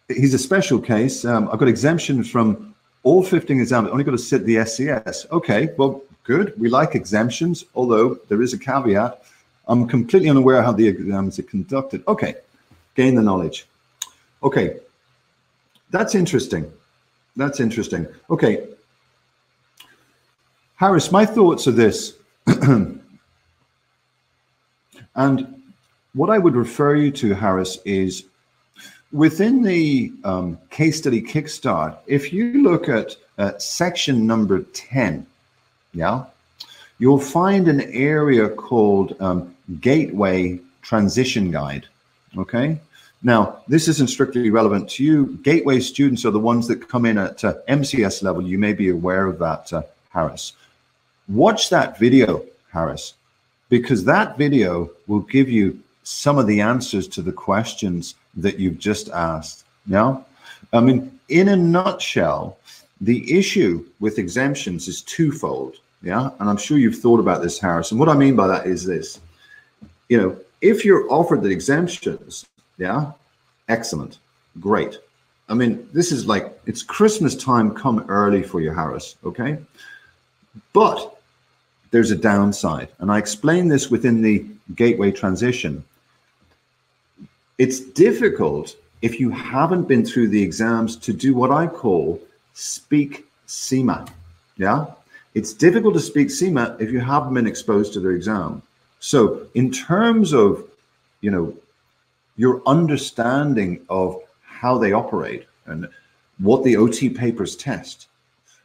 special case. I've got exemptions from all 15 exams. Only got to sit the SCS. Okay, well, good. We like exemptions, although there is a caveat. I'm completely unaware how the exams are conducted. Okay, gain the knowledge. Okay, that's interesting. That's interesting. Okay. Harris, my thoughts are this. And what I would refer you to, Harris, is within the case study kickstart, if you look at section number 10, yeah, you'll find an area called Gateway Transition Guide, okay? Now, this isn't strictly relevant to you. Gateway students are the ones that come in at MCS level. You may be aware of that, Harris. Watch that video, Harris, because that video will give you some of the answers to the questions that you've just asked. Yeah? I mean, in a nutshell, the issue with exemptions is twofold. Yeah? And I'm sure you've thought about this, Harris. And what I mean by that is this. You know, if you're offered the exemptions, yeah, excellent, great. I mean, this is like, it's Christmas time come early for you, Harris, okay? But there's a downside, and I explain this within the Gateway Transition. It's difficult if you haven't been through the exams to do what I call speak CIMA, yeah? It's difficult to speak CIMA if you haven't been exposed to the exam. So in terms of, you know, your understanding of how they operate and what the OT papers test,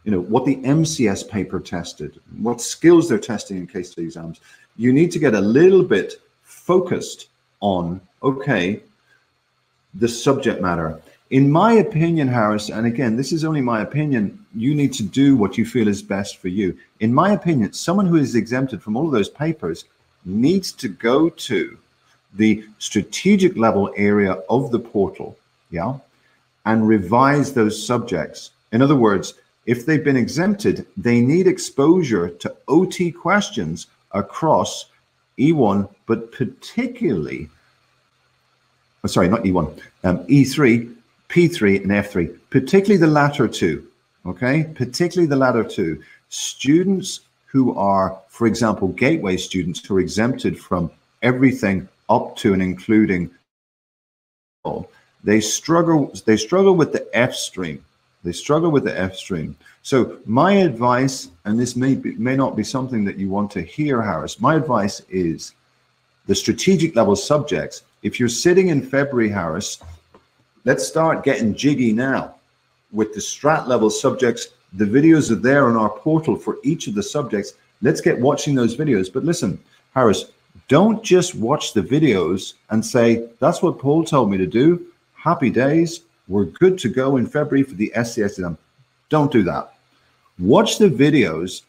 you know, what the MCS paper tested, what skills they're testing in case study exams, you need to get a little bit focused on, okay, the subject matter. In my opinion, Harris, and again, this is only my opinion, you need to do what you feel is best for you. In my opinion, someone who is exempted from all of those papers needs to go to the strategic level area of the portal, yeah, and revise those subjects. In other words, if they've been exempted, they need exposure to OT questions across E1, but particularly, sorry, not E1, E3, P3, and F3, particularly the latter two, okay? Particularly the latter two. Students who are, for example, gateway students who are exempted from everything up to and including, they struggle with the F stream. They struggle with the F stream. So my advice, and this may not be something that you want to hear, Harris, my advice is the strategic level subjects. If you're sitting in February, Harris, let's start getting jiggy now with the strat level subjects. The videos are there on our portal for each of the subjects. Let's get watching those videos. But listen, Harris, don't just watch the videos and say, that's what Paul told me to do. Happy days. We're good to go in February for the SCS exam. Don't do that. Watch the videos,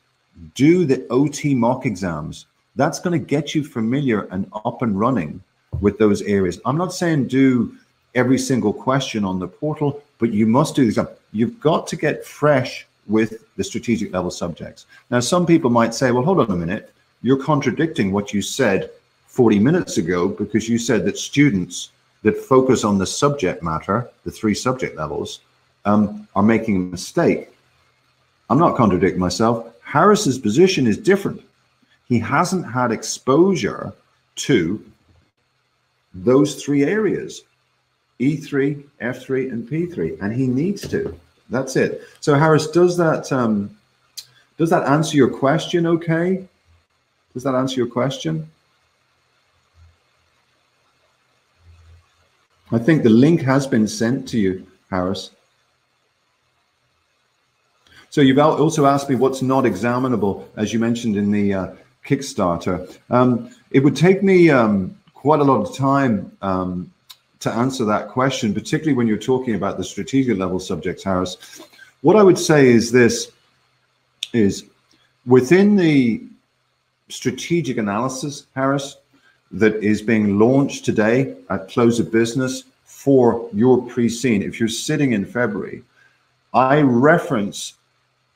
do the OT mock exams. That's going to get you familiar and up and running with those areas. I'm not saying do every single question on the portal, but you must do the exam. You've got to get fresh with the strategic level subjects. Now, some people might say, well, hold on a minute. You're contradicting what you said 40 minutes ago because you said that students that focus on the subject matter, the 3 subject levels, are making a mistake. I'm not contradicting myself. Harris's position is different. He hasn't had exposure to those 3 areas, E3, F3, and P3, and he needs to. That's it. So Harris, does that answer your question okay? Does that answer your question? I think the link has been sent to you, Harris. So you've also asked me what's not examinable, as you mentioned in the Kickstarter. It would take me quite a lot of time to answer that question, particularly when you're talking about the strategic level subjects, Harris. What I would say is this, is within the strategic analysis, Harris, that is being launched today at close of business for your pre-scene, if you're sitting in February, I reference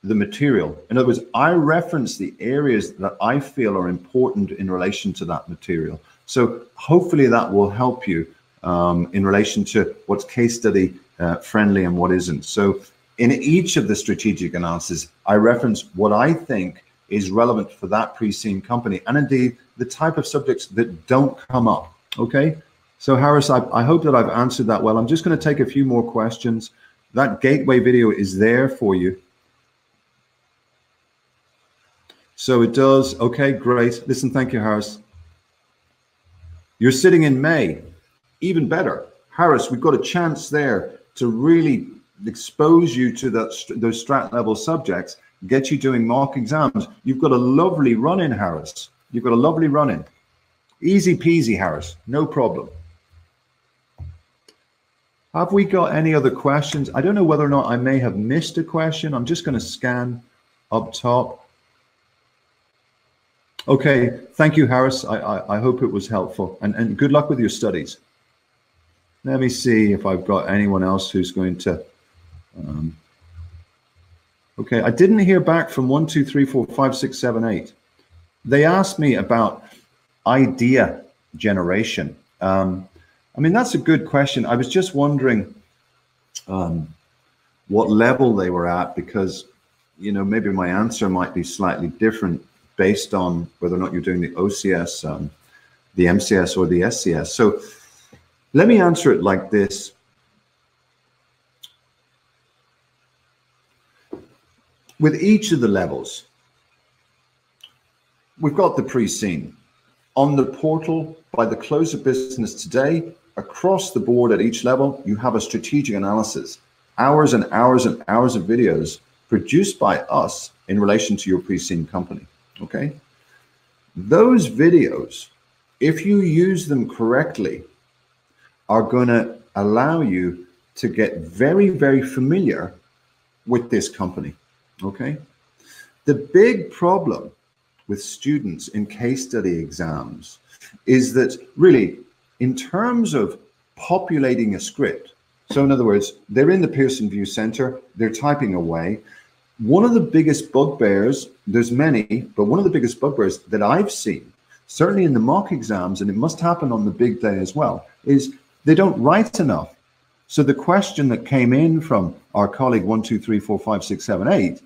the material. In other words, I reference the areas that I feel are important in relation to that material. So hopefully that will help you in relation to what's case study friendly and what isn't. So in each of the strategic analysis, I reference what I think is relevant for that pre-scene company, and indeed the type of subjects that don't come up. Okay, so Harris, I hope that I've answered that well. I'm just going to take a few more questions. That gateway video is there for you. So it does. Okay, great. Listen, thank you, Harris. You're sitting in May. Even better. Harris, we've got a chance there to really expose you to those strat level subjects, get you doing mock exams. You've got a lovely run-in, Harris. You've got a lovely run-in. Easy peasy, Harris. No problem. Have we got any other questions? I don't know whether or not I may have missed a question. I'm just going to scan up top. Okay, thank you, Harris. I hope it was helpful, and good luck with your studies. Let me see if I've got anyone else who's going to. Okay, I didn't hear back from 1, 2, 3, 4, 5, 6, 7, 8. They asked me about idea generation. I mean, that's a good question. I was just wondering what level they were at, because, you know, maybe my answer might be slightly different based on whether or not you're doing the OCS, the MCS, or the SCS. So let me answer it like this. With each of the levels, we've got the pre-scene. On the portal, by the close of business today, across the board at each level, you have a strategic analysis, hours and hours and hours of videos produced by us in relation to your pre-scene company, okay? Those videos, if you use them correctly, are going to allow you to get very, very familiar with this company, okay? The big problem with students in case study exams is that really, in terms of populating a script, so in other words, they're in the Pearson View Center, they're typing away. One of the biggest bugbears, there's many, but one of the biggest bugbears that I've seen, certainly in the mock exams, and it must happen on the big day as well, is they don't write enough. So the question that came in from our colleague 1, 2, 3, 4, 5, 6, 7, 8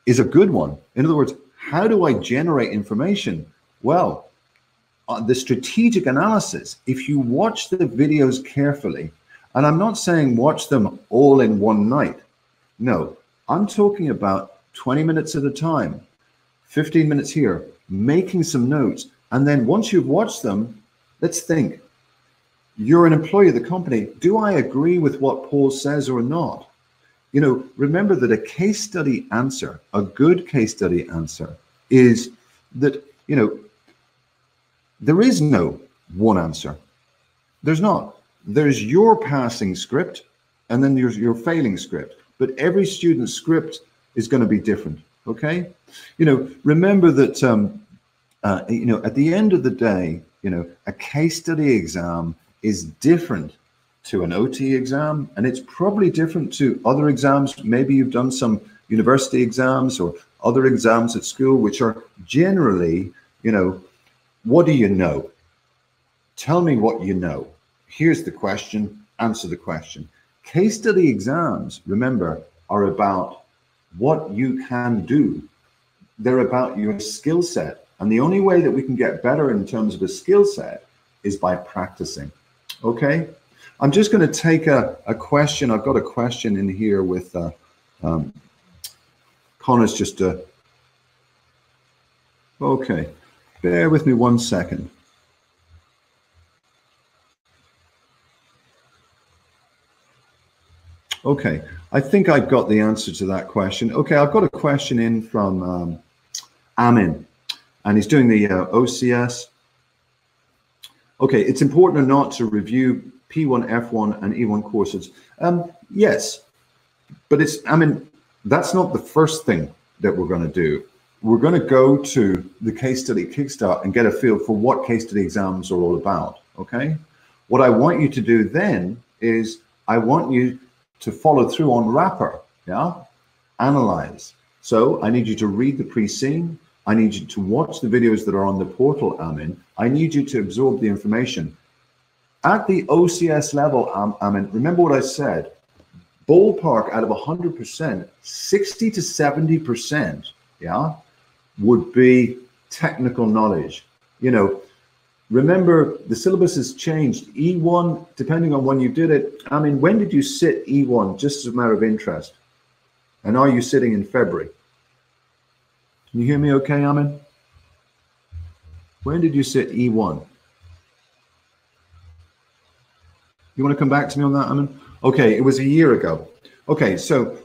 is a good one. In other words, how do I generate information? Well, the strategic analysis, if you watch the videos carefully, and I'm not saying watch them all in one night. No, I'm talking about 20 minutes at a time, 15 minutes here, making some notes. And then once you've watched them, let's think. You're an employee of the company. Do I agree with what Paul says or not? You know, remember that a case study answer, a good case study answer, is that, you know, there is no one answer. There's not. There's your passing script, and then there's your failing script. But every student's script is going to be different, okay? You know, remember that, you know, at the end of the day, you know, a case study exam is different to an OT exam, and it's probably different to other exams. Maybe you've done some university exams or other exams at school, which are generally, you know, what do you know? Tell me what you know. Here's the question, answer the question. Case study exams, remember, are about what you can do. They're about your skill set. And the only way that we can get better in terms of a skill set is by practicing. Okay? I'm just going to take a question. I've got a question in here with Connor's just okay. Bear with me 1 second. Okay, I think I've got the answer to that question. Okay, I've got a question in from Amin, and he's doing the OCS. Okay, it's important or not to review P1, F1, and E1 courses. Yes, but that's not the first thing that we're going to do. We're going to go to the case study kickstart and get a feel for what case study exams are all about. Okay, what I want you to do then is I want you to follow through on wrapper, yeah? Analyze. So I need you to read the pre-scene. I need you to watch the videos that are on the portal, Amin. I need you to absorb the information. At the OCS level, Amin, remember what I said, ballpark out of 100%, 60 to 70%, yeah, would be technical knowledge. You know, remember, the syllabus has changed. E1, depending on when you did it, I mean, when did you sit E1, just as a matter of interest? And are you sitting in February? Can you hear me okay, Amin? When did you sit E1? You want to come back to me on that, Amin? Okay, it was a year ago. Okay, so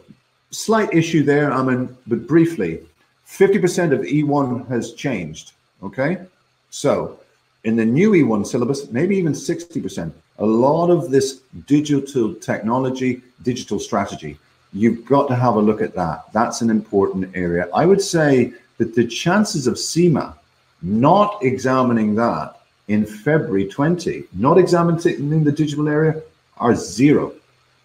slight issue there, Amin, but briefly, 50% of E1 has changed, okay? So, in the new E1 syllabus, maybe even 60%, a lot of this digital technology, digital strategy, you've got to have a look at that. That's an important area. I would say that the chances of CIMA not examining that in February 20, not examining the digital area, are zero.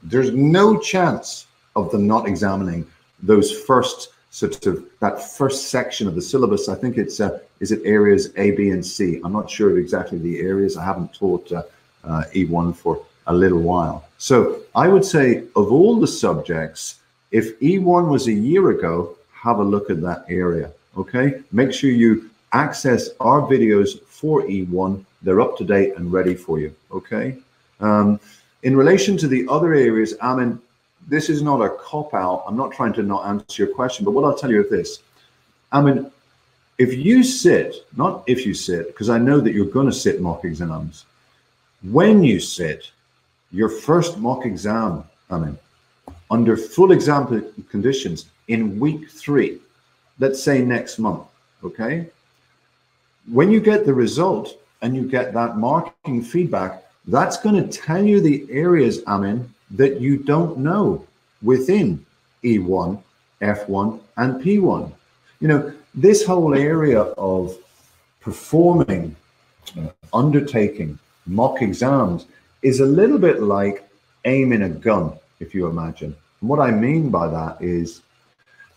There's no chance of them not examining those first that first section of the syllabus. I think it's is it areas A, B, and C. I'm not sure of exactly the areas. I haven't taught E1 for a little while. So I would say of all the subjects, if E1 was a year ago, have a look at that area. Okay, make sure you access our videos for E1. They're up to date and ready for you. Okay. In relation to the other areas, Amin, this is not a cop-out. I'm not trying to not answer your question, but what I'll tell you is this. I mean, if you sit, not if you sit, because I know that you're going to sit mock exams. When you sit your first mock exam, I mean, under full exam conditions in week 3, let's say next month, okay? When you get the result and you get that marking feedback, that's going to tell you the areas, Amin, that you don't know within E1, F1, and P1. You know, this whole area of performing, undertaking mock exams is a little bit like aiming a gun, if you imagine. And what I mean by that is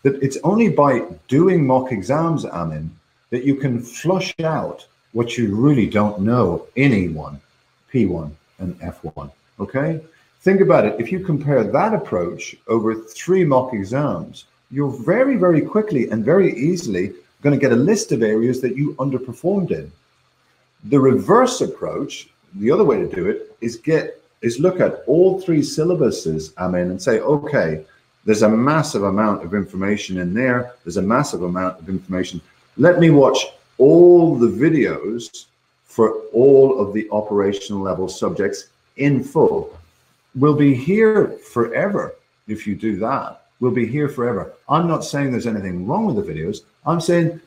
that it's only by doing mock exams, Amin, that you can flush out what you really don't know in E1, P1, and F1, okay? Think about it. If you compare that approach over 3 mock exams, you're very, very quickly and very easily going to get a list of areas that you underperformed in. The reverse approach, the other way to do it, is look at all 3 syllabuses, Amin, and say, okay, there's a massive amount of information in there. There's a massive amount of information. Let me watch all the videos for all of the operational level subjects in full. We'll be here forever if you do that. We'll be here forever. I'm not saying there's anything wrong with the videos. I'm saying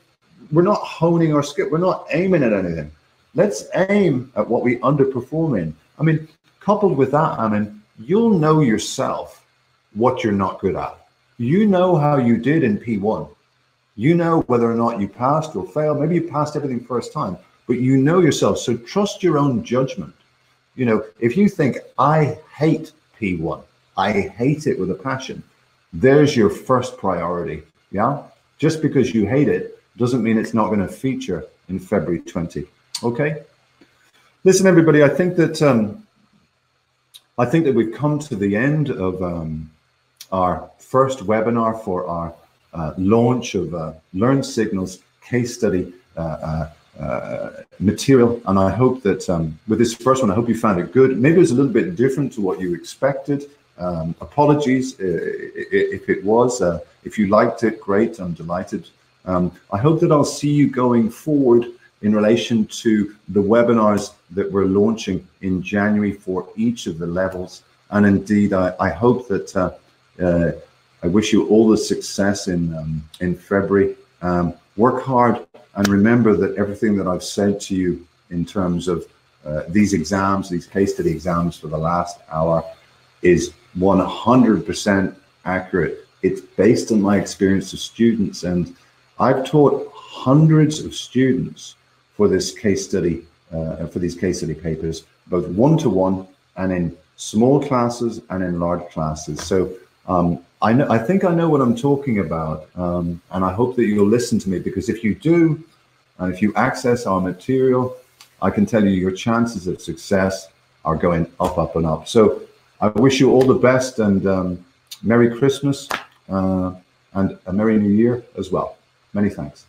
we're not honing our skill. We're not aiming at anything. Let's aim at what we underperform in. I mean, coupled with that, I mean, you'll know yourself what you're not good at. You know how you did in P1. You know whether or not you passed or failed. Maybe you passed everything first time, but you know yourself. So trust your own judgment. You know, if you think, I hate P1, I hate it with a passion, there's your first priority, yeah? Just because you hate it doesn't mean it's not going to feature in February 20, okay? Listen, everybody, I think that we've come to the end of our first webinar for our launch of Learnsignal's case study material, and I hope that with this first one, I hope you found it good. Maybe it was a little bit different to what you expected. Apologies if it was. If you liked it, great, I'm delighted. I hope that I'll see you going forward in relation to the webinars that we're launching in January for each of the levels. And indeed, I hope that I wish you all the success in February. Work hard, and remember that everything that I've said to you in terms of these exams, these case study exams for the last hour, is 100% accurate. It's based on my experience of students, and I've taught hundreds of students for this case study, for these case study papers, both one-to-one and in small classes and in large classes. So I think I know what I'm talking about, and I hope that you'll listen to me, because if you do, and if you access our material, I can tell you your chances of success are going up, up, and up. So I wish you all the best, and Merry Christmas and a Merry New Year as well. Many thanks.